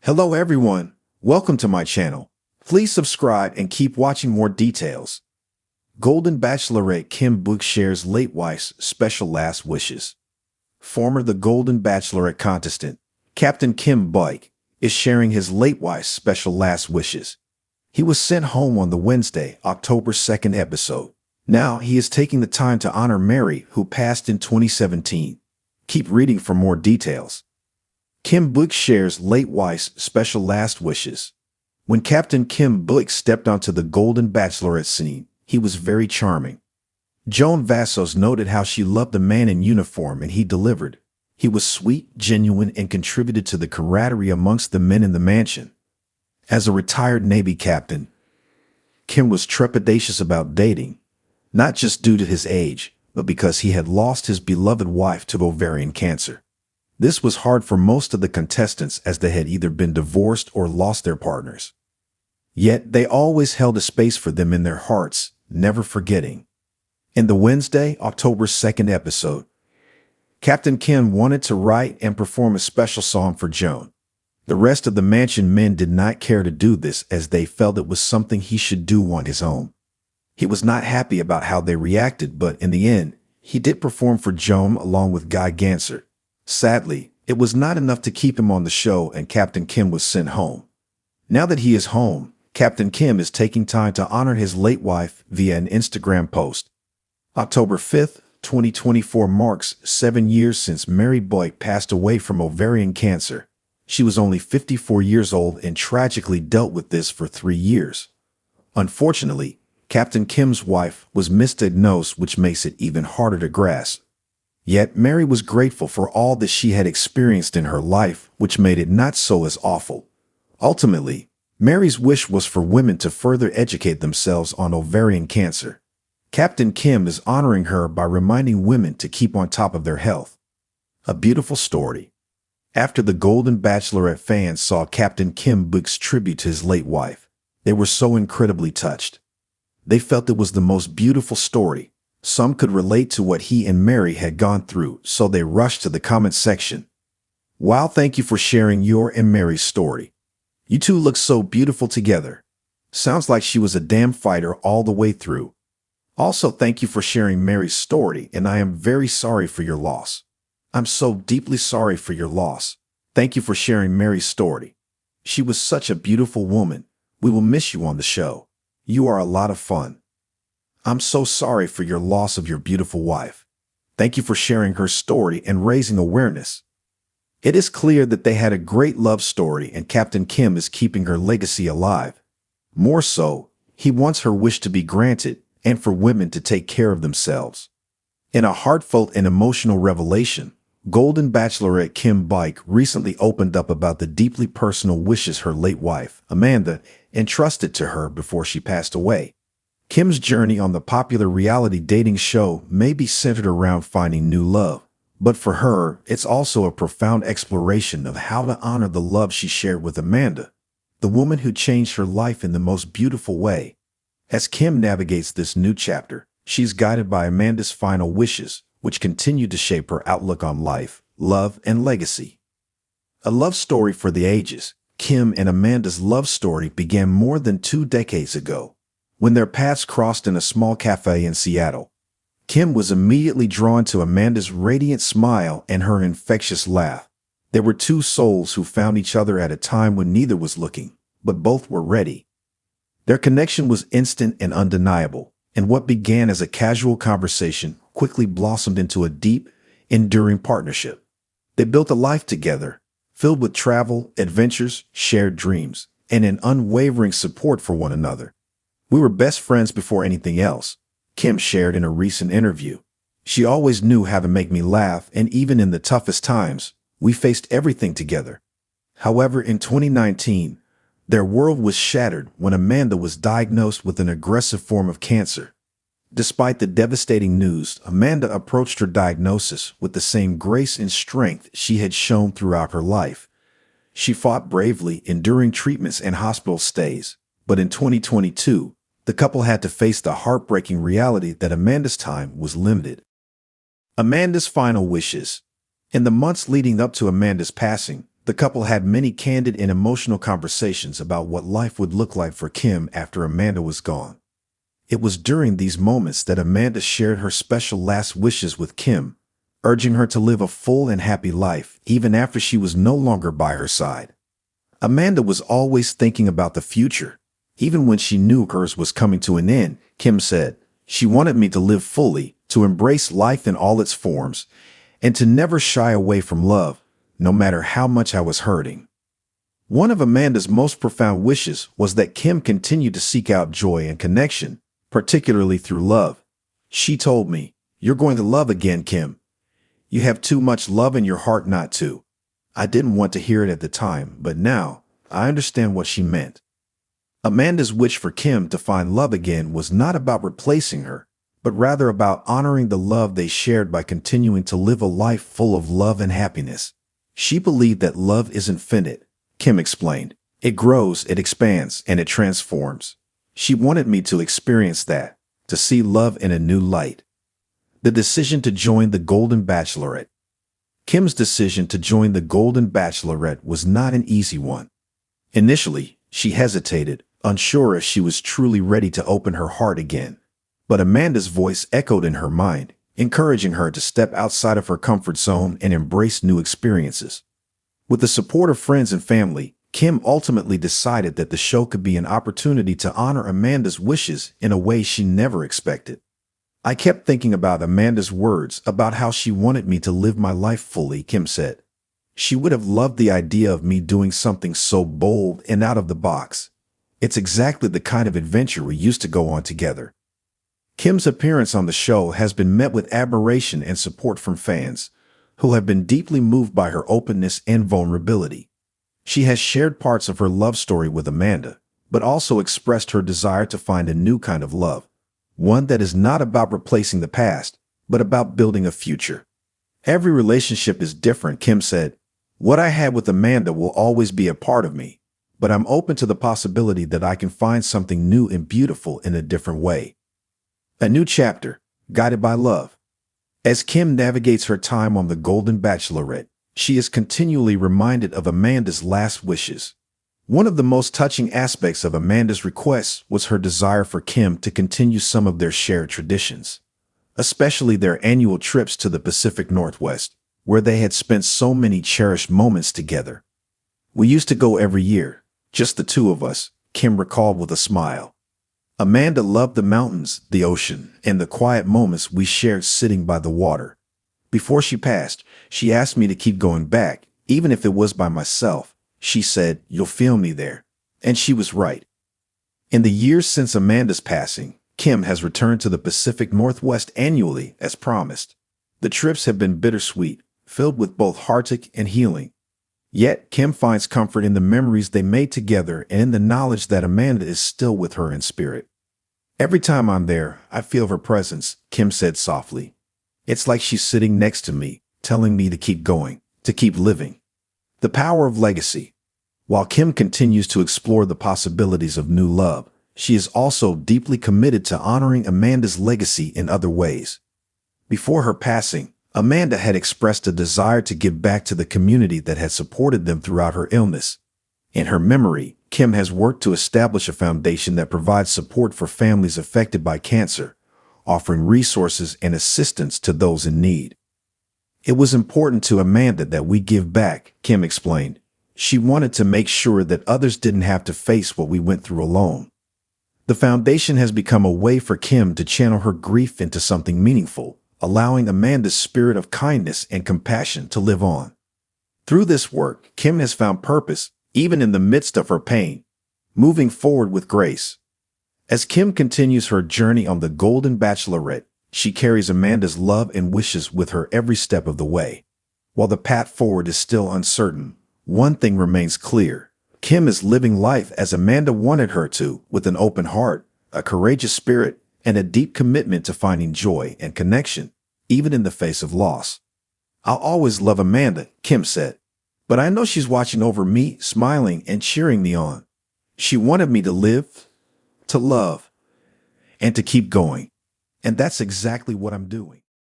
Hello everyone, welcome to my channel. Please subscribe and keep watching more details. Golden Bachelorette Kim Buike shares late wife's special last wishes. Former The Golden Bachelorette contestant, Captain Kim Buike, is sharing his late wife's special last wishes. He was sent home on the Wednesday, October 2nd episode. Now he is taking the time to honor Mary, who passed in 2017. Keep reading for more details. Kim Buike shares late wife's special last wishes. When Captain Kim Buike stepped onto the Golden Bachelorette scene, he was very charming. Joan Vassos noted how she loved the man in uniform, and he delivered. He was sweet, genuine, and contributed to the camaraderie amongst the men in the mansion. As a retired Navy captain, Kim was trepidatious about dating, not just due to his age, but because he had lost his beloved wife to ovarian cancer. This was hard for most of the contestants, as they had either been divorced or lost their partners. Yet they always held a space for them in their hearts, never forgetting. In the Wednesday, October 2nd episode, Captain Kim wanted to write and perform a special song for Joan. The rest of the mansion men did not care to do this, as they felt it was something he should do on his own. He was not happy about how they reacted, but in the end, he did perform for Joan along with Guy Gansert. Sadly, it was not enough to keep him on the show, and Captain Kim was sent home. Now that he is home, Captain Kim is taking time to honor his late wife via an Instagram post. October 5th, 2024 marks 7 years since Mary Buike passed away from ovarian cancer. She was only 54 years old and tragically dealt with this for 3 years. Unfortunately, Captain Kim's wife was misdiagnosed, which makes it even harder to grasp. Yet Mary was grateful for all that she had experienced in her life, which made it not so as awful. Ultimately, Mary's wish was for women to further educate themselves on ovarian cancer. Captain Kim is honoring her by reminding women to keep on top of their health. A beautiful story. After the Golden Bachelorette fans saw Captain Kim Buike's tribute to his late wife, they were so incredibly touched. They felt it was the most beautiful story. Some could relate to what he and Mary had gone through, so they rushed to the comment section. Wow, thank you for sharing your and Mary's story. You two look so beautiful together. Sounds like she was a damn fighter all the way through. Also, thank you for sharing Mary's story, and I am very sorry for your loss. I'm so deeply sorry for your loss. Thank you for sharing Mary's story. She was such a beautiful woman. We will miss you on the show. You are a lot of fun. I'm so sorry for your loss of your beautiful wife. Thank you for sharing her story and raising awareness. It is clear that they had a great love story, and Captain Kim is keeping her legacy alive. More so, he wants her wish to be granted and for women to take care of themselves. In a heartfelt and emotional revelation, Golden Bachelorette Kim Buike recently opened up about the deeply personal wishes her late wife, Amanda, entrusted to her before she passed away. Kim's journey on the popular reality dating show may be centered around finding new love, but for her, it's also a profound exploration of how to honor the love she shared with Amanda, the woman who changed her life in the most beautiful way. As Kim navigates this new chapter, she's guided by Amanda's final wishes, which continue to shape her outlook on life, love, and legacy. A love story for the ages, Kim and Amanda's love story began more than 2 decades ago, when their paths crossed in a small cafe in Seattle. Kim was immediately drawn to Amanda's radiant smile and her infectious laugh. They were two souls who found each other at a time when neither was looking, but both were ready. Their connection was instant and undeniable, and what began as a casual conversation quickly blossomed into a deep, enduring partnership. They built a life together, filled with travel, adventures, shared dreams, and an unwavering support for one another. We were best friends before anything else, Kim shared in a recent interview. She always knew how to make me laugh, and even in the toughest times, we faced everything together. However, in 2019, their world was shattered when Amanda was diagnosed with an aggressive form of cancer. Despite the devastating news, Amanda approached her diagnosis with the same grace and strength she had shown throughout her life. She fought bravely, enduring treatments and hospital stays. But in 2022, the couple had to face the heartbreaking reality that Amanda's time was limited. Amanda's final wishes. In the months leading up to Amanda's passing, The couple had many candid and emotional conversations about what life would look like for Kim after Amanda was gone. It was during these moments that Amanda shared her special last wishes with Kim, urging her to live a full and happy life even after she was no longer by her side. Amanda was always thinking about the future. Even when she knew hers was coming to an end, Kim said, "She wanted me to live fully, to embrace life in all its forms, and to never shy away from love, no matter how much I was hurting." One of Amanda's most profound wishes was that Kim continue to seek out joy and connection, particularly through love. She told me, "You're going to love again, Kim. You have too much love in your heart not to." I didn't want to hear it at the time, but now I understand what she meant. Amanda's wish for Kim to find love again was not about replacing her, but rather about honoring the love they shared by continuing to live a life full of love and happiness. She believed that love isn't finite, Kim explained. It grows, it expands, and it transforms. She wanted me to experience that, to see love in a new light. The decision to join the Golden Bachelorette. Kim's decision to join the Golden Bachelorette was not an easy one. Initially, she hesitated, unsure if she was truly ready to open her heart again. But Amanda's voice echoed in her mind, encouraging her to step outside of her comfort zone and embrace new experiences. With the support of friends and family, Kim ultimately decided that the show could be an opportunity to honor Amanda's wishes in a way she never expected. "I kept thinking about Amanda's words about how she wanted me to live my life fully," Kim said. "She would have loved the idea of me doing something so bold and out of the box. It's exactly the kind of adventure we used to go on together." Kim's appearance on the show has been met with admiration and support from fans, who have been deeply moved by her openness and vulnerability. She has shared parts of her love story with Amanda, but also expressed her desire to find a new kind of love, one that is not about replacing the past, but about building a future. "Every relationship is different," Kim said. "What I had with Amanda will always be a part of me, but I'm open to the possibility that I can find something new and beautiful in a different way." A new chapter, guided by love. As Kim navigates her time on the Golden Bachelorette, she is continually reminded of Amanda's last wishes. One of the most touching aspects of Amanda's requests was her desire for Kim to continue some of their shared traditions, especially their annual trips to the Pacific Northwest, where they had spent so many cherished moments together. "We used to go every year, just the two of us," Kim recalled with a smile. Amanda loved the mountains, the ocean, and the quiet moments we shared sitting by the water. Before she passed, she asked me to keep going back, even if it was by myself. She said, "You'll feel me there." And she was right. In the years since Amanda's passing, Kim has returned to the Pacific Northwest annually, as promised. The trips have been bittersweet, filled with both heartache and healing. Yet, Kim finds comfort in the memories they made together and in the knowledge that Amanda is still with her in spirit. "Every time I'm there, I feel her presence," Kim said softly. "It's like she's sitting next to me, telling me to keep going, to keep living." The power of legacy. While Kim continues to explore the possibilities of new love, she is also deeply committed to honoring Amanda's legacy in other ways. Before her passing, Amanda had expressed a desire to give back to the community that had supported them throughout her illness. In her memory, Kim has worked to establish a foundation that provides support for families affected by cancer, offering resources and assistance to those in need. "It was important to Amanda that we give back," Kim explained. "She wanted to make sure that others didn't have to face what we went through alone." The foundation has become a way for Kim to channel her grief into something meaningful, allowing Amanda's spirit of kindness and compassion to live on. Through this work, Kim has found purpose, even in the midst of her pain, moving forward with grace. As Kim continues her journey on the Golden Bachelorette, she carries Amanda's love and wishes with her every step of the way. While the path forward is still uncertain, one thing remains clear. Kim is living life as Amanda wanted her to, with an open heart, a courageous spirit, and a deep commitment to finding joy and connection, even in the face of loss. "I'll always love Amanda," Kim said. "But I know she's watching over me, smiling and cheering me on. She wanted me to live, to love, and to keep going. And that's exactly what I'm doing."